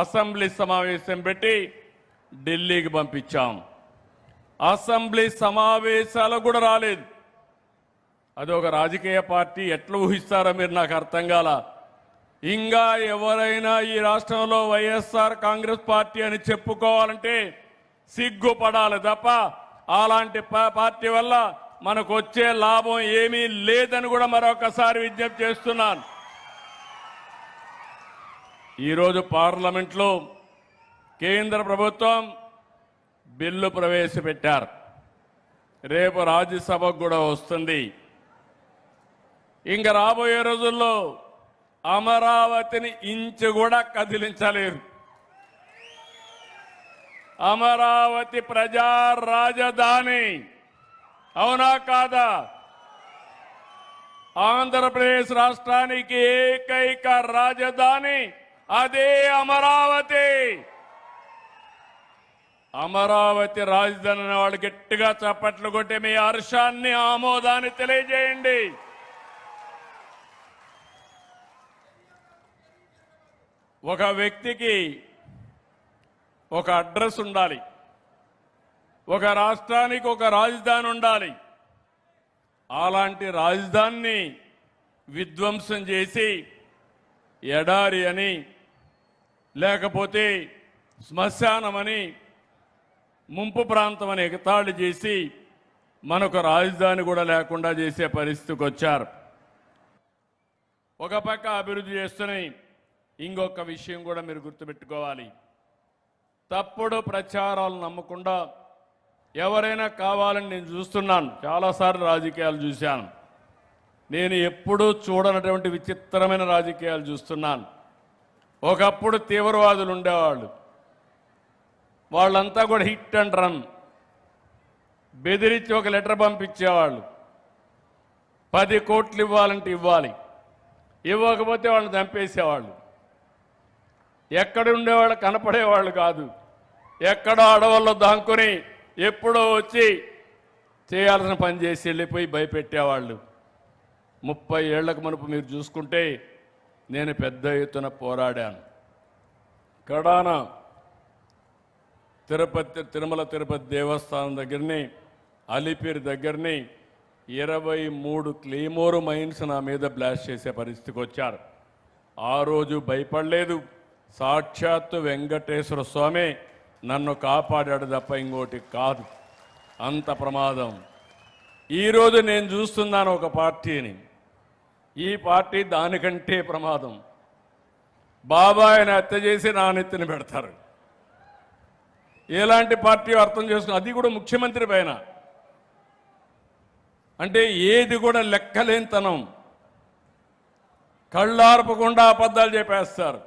Assembly సమావేశం పెట్టి ఢిల్లీకి పంపించాం. అసెంబ్లీ సమావేశాలు కూడా రాలేదు. అది ఒక రాజకీయ పార్టీ ఎట్లా ఊహిస్తారో మీరు నాకు అర్థం కాల. ఇంకా ఎవరైనా ఈ రాష్ట్రంలో వైఎస్ఆర్ కాంగ్రెస్ పార్టీ అని చెప్పుకోవాలంటే సిగ్గుపడాలి తప్ప అలాంటి పార్టీ వల్ల మనకు వచ్చే లాభం ఏమీ లేదని కూడా మరొకసారి విజ్ఞప్తి చేస్తున్నాను. ఈరోజు పార్లమెంట్లో కేంద్ర ప్రభుత్వం బిల్లు ప్రవేశపెట్టారు. రేపు రాజ్యసభకు కూడా వస్తుంది. ఇంకా రాబోయే రోజుల్లో అమరావతిని ఇంచు కూడా కదిలించలేరు. అమరావతి ప్రజా రాజధాని, అవునా కాదా? ఆంధ్రప్రదేశ్ రాష్ట్రానికి ఏకైక రాజధాని అదే అమరావతి. అమరావతి రాజధాని వాళ్ళు గట్టిగా చప్పట్లు కొట్టి మీ హర్షాన్ని ఆమోదాన్ని తెలియజేయండి. ఒక వ్యక్తికి ఒక అడ్రస్ ఉండాలి, ఒక రాష్ట్రానికి ఒక రాజధాని ఉండాలి. అలాంటి రాజధానిని విధ్వంసం చేసి ఎడారి అని లేకపోతే శ్మశానమని ముంపు ప్రాంతం అని ఎగతాళి చేసి మనకు రాజధాని కూడా లేకుండా చేసే పరిస్థితికి వచ్చారు. ఒక పక్క అభివృద్ధి చేస్తున్నాయి. ఇంకొక విషయం కూడా మీరు గుర్తుపెట్టుకోవాలి. తప్పుడు ప్రచారాలు నమ్మకుండా ఎవరైనా కావాలని నేను చూస్తున్నాను. చాలాసార్లు రాజకీయాలు చూశాను. నేను ఎప్పుడూ చూడనటువంటి విచిత్రమైన రాజకీయాలు చూస్తున్నాను. ఒకప్పుడు తీవ్రవాదులు ఉండేవాళ్ళు. వాళ్ళంతా కూడా హిట్ అండ్ రన్, బెదిరించి ఒక లెటర్ పంపించేవాళ్ళు. 10 కోట్లు ఇవ్వాలంటే ఇవ్వాలి, ఇవ్వకపోతే వాళ్ళని చంపేసేవాళ్ళు. ఎక్కడ ఉండేవాళ్ళు కనపడేవాళ్ళు కాదు. ఎక్కడో అడవుల్లో దాంకుని ఎప్పుడో వచ్చి చేయాల్సిన పని చేసి వెళ్ళిపోయి భయపెట్టేవాళ్ళు. 30 ఏళ్లకు మునుపు మీరు చూసుకుంటే నేను పెద్ద ఎత్తున పోరాడాను. కడాన తిరుమల తిరుపతి దేవస్థానం దగ్గరని, అలిపిరి దగ్గరని 23 క్లెయిమోర్ మైన్స్ నా మీద బ్లాస్ట్ చేసే పరిస్థితికి వచ్చారు. ఆ రోజు భయపడలేదు. సాక్షాత్తు వెంకటేశ్వర స్వామి నన్ను కాపాడాడు తప్ప ఇంకోటి కాదు. అంత ప్రమాదం. ఈరోజు నేను చూస్తున్నాను ఒక పార్టీని. ఈ పార్టీ దానికంటే ప్రమాదం. బాబాయిని హత్య చేసి నా నెత్తిన పెడతారు. ఎలాంటి పార్టీ అర్థం చేసుకుని, అది కూడా ముఖ్యమంత్రి పైన. అంటే ఏది కూడా లెక్కలేనితనం. కళ్ళార్పకుండా అబద్ధాలు చెప్పేస్తారు.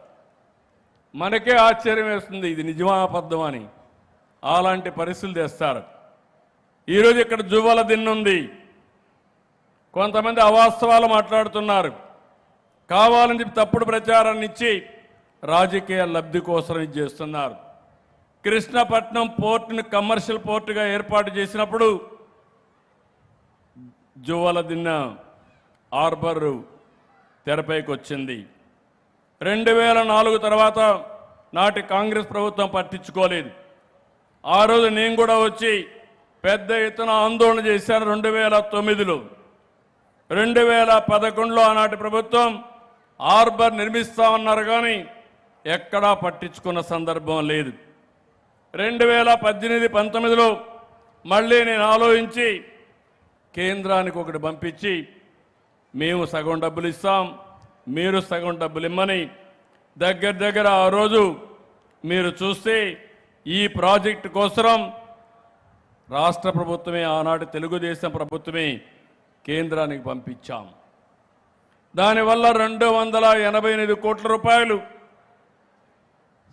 మనకే ఆశ్చర్యం వేస్తుంది ఇది నిజమా అబద్ధం అని. అలాంటి పరిస్థితులు తెస్తారు. ఈరోజు ఇక్కడ జువ్వల దిన్నుంది. కొంతమంది అవాస్తవాలు మాట్లాడుతున్నారు. కావాలని చెప్పి తప్పుడు ప్రచారాన్ని ఇచ్చి రాజకీయ లబ్ధి కోసం ఇది చేస్తున్నారు. కృష్ణపట్నం పోర్టుని కమర్షియల్ పోర్టుగా ఏర్పాటు చేసినప్పుడు జువ్వల దిన్న హార్బర్ తెరపైకి వచ్చింది. 2004 తర్వాత నాటి కాంగ్రెస్ ప్రభుత్వం పట్టించుకోలేదు. ఆ రోజు నేను కూడా వచ్చి పెద్ద ఎత్తున ఆందోళన చేశాను. 2009లో 2011లో ఆనాటి ప్రభుత్వం హార్బర్ నిర్మిస్తామన్నారు కానీ ఎక్కడా పట్టించుకున్న సందర్భం లేదు. 2018-19లో మళ్ళీ నేను ఆలోచించి కేంద్రానికి ఒకటి పంపించి మేము సగం డబ్బులు ఇస్తాం, మీరు సగం డబ్బులు ఇమ్మని దగ్గర ఆ రోజు మీరు చూస్తే ఈ ప్రాజెక్టు కోసం రాష్ట్ర ప్రభుత్వమే, ఆనాటి తెలుగుదేశం ప్రభుత్వమే కేంద్రానికి పంపించాం. దానివల్ల 288 కోట్ల రూపాయలు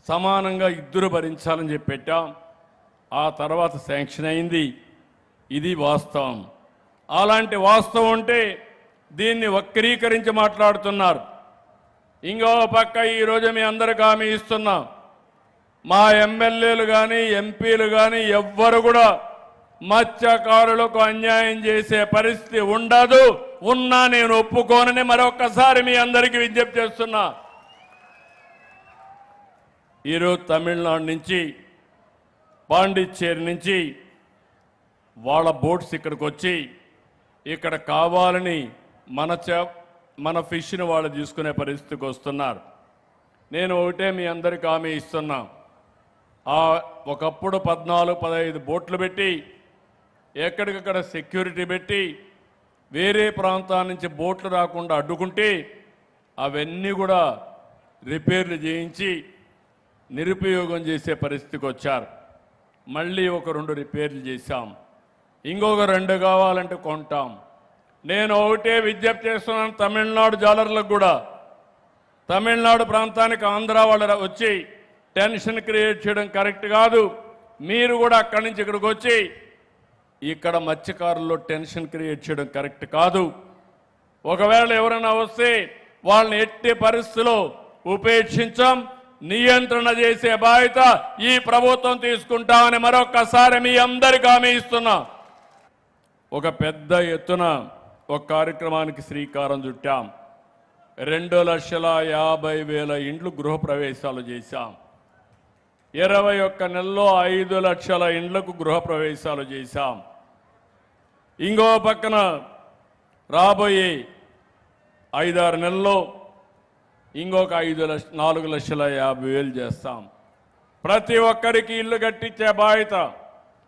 సమానంగా ఇద్దరు భరించాలని చెప్పి పెట్టాం. ఆ తర్వాత శాంక్షన్ అయింది. ఇది వాస్తవం. అలాంటి వాస్తవం ఉంటే దీన్ని వక్రీకరించి మాట్లాడుతున్నారు. ఇంకో పక్క ఈరోజు మీ అందరికీ హామీ ఇస్తున్నా, మా ఎమ్మెల్యేలు కానీ ఎంపీలు కానీ ఎవ్వరు కూడా మత్స్యకారులకు అన్యాయం చేసే పరిస్థితి ఉండదు. ఉన్నా నేను ఒప్పుకోనని మరొకసారి మీ అందరికీ విజ్ఞప్తి చేస్తున్నా. ఈరోజు తమిళనాడు నుంచి పాండిచ్చేరి నుంచి వాళ్ళ బోట్స్ ఇక్కడికి వచ్చి ఇక్కడ కావాలని మన ఫిష్ని వాళ్ళు తీసుకునే పరిస్థితికి వస్తున్నారు. నేను ఒకటే మీ అందరికీ హామీ ఇస్తున్నా, ఒకప్పుడు 14-15 బోట్లు పెట్టి ఎక్కడికక్కడ సెక్యూరిటీ పెట్టి వేరే ప్రాంతాల నుంచి బోట్లు రాకుండా అడ్డుకుంటే అవన్నీ కూడా రిపేర్లు చేయించి నిరుపయోగం చేసే పరిస్థితికి వచ్చారు. మళ్ళీ ఒక 2 రిపేర్లు చేశాం, ఇంకొక 2 కావాలంటే కొంటాం. నేను ఒకటే విజ్ఞప్తి చేస్తున్నాను తమిళనాడు జాలర్లకు కూడా, తమిళనాడు ప్రాంతానికి ఆంధ్ర వాళ్ళు వచ్చి టెన్షన్ క్రియేట్ చేయడం కరెక్ట్ కాదు. మీరు కూడా అక్కడి నుంచి ఇక్కడికి వచ్చి ఇక్కడ మత్స్యకారుల్లో టెన్షన్ క్రియేట్ చేయడం కరెక్ట్ కాదు. ఒకవేళ ఎవరైనా వస్తే వాళ్ళని ఎట్టి పరిస్థితుల్లో ఉపేక్షించాం, నియంత్రణ చేసే బాధ్యత ఈ ప్రభుత్వం తీసుకుంటామని మరొక్కసారి మీ అందరికీ హామీ ఇస్తున్నా. ఒక పెద్ద ఎత్తున ఒక కార్యక్రమానికి శ్రీకారం చుట్టాం. 2,50,000 ఇండ్లు గృహప్రవేశాలు చేశాం. 21 నెలల్లో 5 లక్షల ఇండ్లకు గృహప్రవేశాలు చేశాం. ఇంకో పక్కన రాబోయే 5-6 నెలల్లో ఇంకొక 4,50,000 చేస్తాం. ప్రతి ఒక్కరికి ఇల్లు కట్టించే బాధ్యత,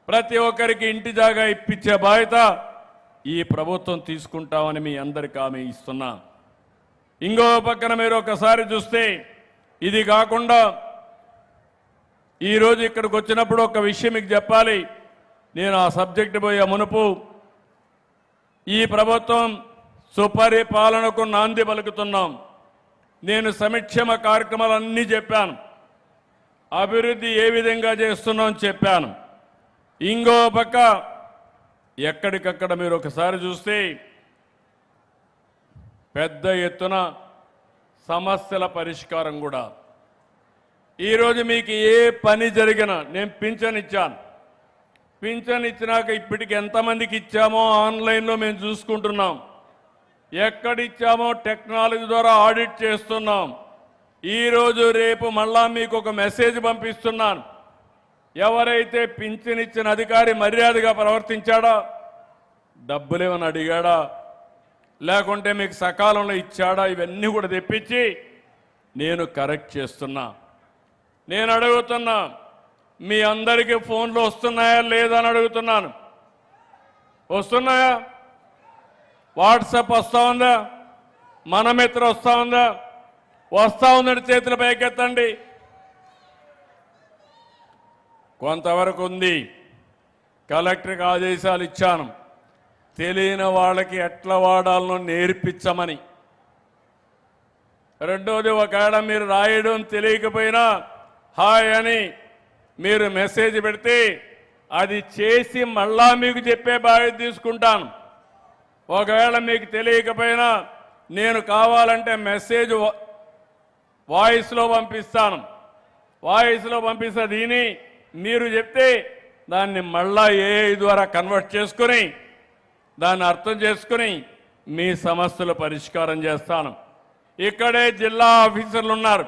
ప్రతి ఒక్కరికి ఇంటి జాగా ఇప్పించే బాధ్యత ఈ ప్రభుత్వం తీసుకుంటామని మీ అందరికీ హామీ ఇస్తున్నా. ఇంకో పక్కన మీరు ఒకసారి చూస్తే ఇది కాకుండా ఈరోజు ఇక్కడికి వచ్చినప్పుడు ఒక విషయం మీకు చెప్పాలి. నేను ఆ సబ్జెక్టు పోయే మునుపు ఈ ప్రభుత్వం సుపరిపాలనకు నాంది పలుకుతున్నాం. నేను సంక్షేమ కార్యక్రమాలన్నీ చెప్పాను, అభివృద్ధి ఏ విధంగా చేస్తున్నాం చెప్పాను. ఇంకో పక్క ఎక్కడికక్కడ మీరు ఒకసారి చూస్తే పెద్ద ఎత్తున సమస్యల పరిష్కారం కూడా. ఈరోజు మీకు ఏ పని జరిగినా నేను పింఛన్ ఇచ్చాను. పింఛన్ ఇచ్చినాక ఇప్పటికి ఎంతమందికి ఇచ్చామో ఆన్లైన్లో మేము చూసుకుంటున్నాం. ఎక్కడిచ్చామో టెక్నాలజీ ద్వారా ఆడిట్ చేస్తున్నాం. ఈరోజు రేపు మళ్ళా మీకు ఒక మెసేజ్ పంపిస్తున్నాను. ఎవరైతే పింఛన్ ఇచ్చిన అధికారి మర్యాదగా ప్రవర్తించాడా, డబ్బులేమని అడిగాడా, లేకుంటే మీకు సకాలంలో ఇచ్చాడా, ఇవన్నీ కూడా తెప్పించి నేను కరెక్ట్ చేస్తున్నా. నేను అడుగుతున్నా, మీ అందరికీ ఫోన్లు వస్తున్నాయా లేదా అని అడుగుతున్నాను. వస్తున్నాయా? వాట్సాప్ వస్తూ ఉందా? మనమిత్ర వస్తూ ఉందా? వస్తూ ఉందంటే చేతుల పైకెత్తండి. కొంతవరకు ఉంది. కలెక్టర్కి ఆదేశాలు ఇచ్చాను, తెలియని వాళ్ళకి ఎట్లా వాడాలనో నేర్పించమని. రెండోది, ఒకవేళ మీరు రాయడం తెలియకపోయినా హాయ్ అని మీరు మెసేజ్ పెడితే అది చేసి మళ్ళా మీకు చెప్పే బాధ్యత తీసుకుంటాను. ఒకవేళ మీకు తెలియకపోయినా నేను కావాలంటే మెసేజ్ వాయిస్లో పంపిస్తాను. వాయిస్లో పంపిస్తా, దీని మీరు చెప్తే దాన్ని మళ్ళా ఏఐ ద్వారా కన్వర్ట్ చేసుకుని దాన్ని అర్థం చేసుకుని మీ సమస్యలు పరిష్కారం చేస్తాను. ఇక్కడే జిల్లా ఆఫీసర్లు ఉన్నారు,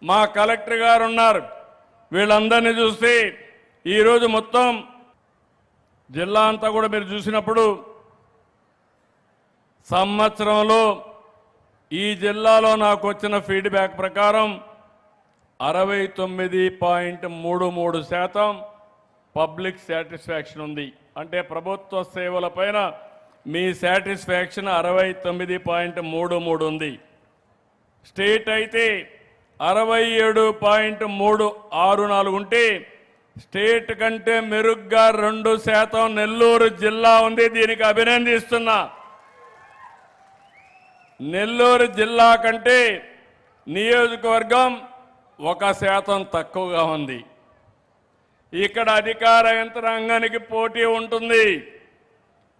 మా కలెక్టర్ గారు ఉన్నారు. వీళ్ళందరినీ చూస్తే ఈరోజు మొత్తం జిల్లా అంతా కూడా మీరు చూసినప్పుడు సంవత్సరంలో ఈ జిల్లాలో నాకు వచ్చిన ఫీడ్బ్యాక్ ప్రకారం 69.33% పబ్లిక్ సాటిస్ఫాక్షన్ ఉంది. అంటే ప్రభుత్వ సేవల పైన మీ సాటిస్ఫాక్షన్ 69.33 ఉంది. స్టేట్ అయితే 67.364 ఉంటే స్టేట్ కంటే మెరుగ్గా 2% నెల్లూరు జిల్లా ఉంది. దీనికి అభినందిస్తున్నా. నెల్లూరు జిల్లా కంటే నియోజకవర్గం 1% తక్కువగా ఉంది. ఇక్కడ అధికార యంత్రాంగానికి పోటీ ఉంటుంది.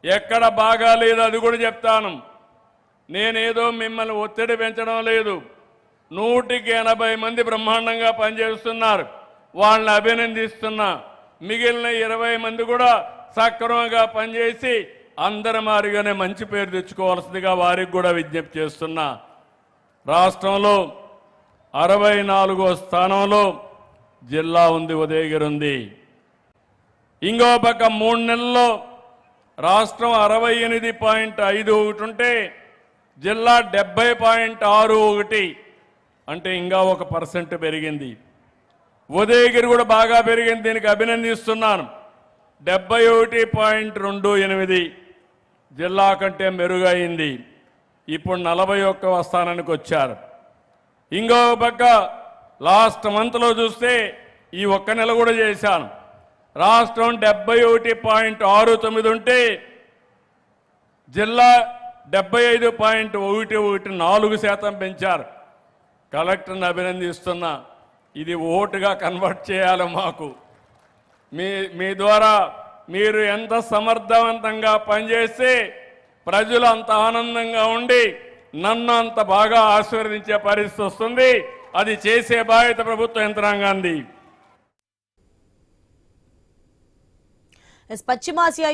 ఎక్కడ బాగాలేదు అది కూడా చెప్తాను. నేనేదో మిమ్మల్ని ఒత్తిడి పెంచడం లేదు. 180 మంది బ్రహ్మాండంగా పనిచేస్తున్నారు, వాళ్ళని అభినందిస్తున్నా. మిగిలిన 20 మంది కూడా సక్రమంగా పనిచేసి అందరి మారిగానే మంచి పేరు తెచ్చుకోవాల్సిందిగా వారికి కూడా విజ్ఞప్తి చేస్తున్నా. రాష్ట్రంలో 64వ స్థానంలో జిల్లా ఉంది, ఉదయగిరి ఉంది. ఇంకో పక్క 3 నెలల్లో రాష్ట్రం 68.51 ఉంటే జిల్లా 70.61, అంటే ఇంకా 1% పెరిగింది. ఉదయగిరి కూడా బాగా పెరిగింది, దీనికి అభినందిస్తున్నాను. 71.28 జిల్లా కంటే మెరుగైంది. ఇప్పుడు 41వ స్థానానికి వచ్చారు. ఇంకో పక్క లాస్ట్ మంత్లో చూస్తే ఈ ఒక్క నెల కూడా చేశాను, రాష్ట్రం 71.69 ఉంటే జిల్లా 75.11, 4% పెంచారు. కలెక్టర్ని అభినందిస్తున్నా. ఇది ఓటుగా కన్వర్ట్ చేయాలి మాకు. మీ ద్వారా మీరు ఎంత సమర్థవంతంగా పనిచేస్తే ప్రజలు అంత ఆనందంగా ఉండి నన్ను అంత బాగా ఆశీర్వదించే పరిస్థితి వస్తుంది. అది చేసే బాధ్యత ప్రభుత్వ యంత్రాంగాంది. పశ్చిమాసియా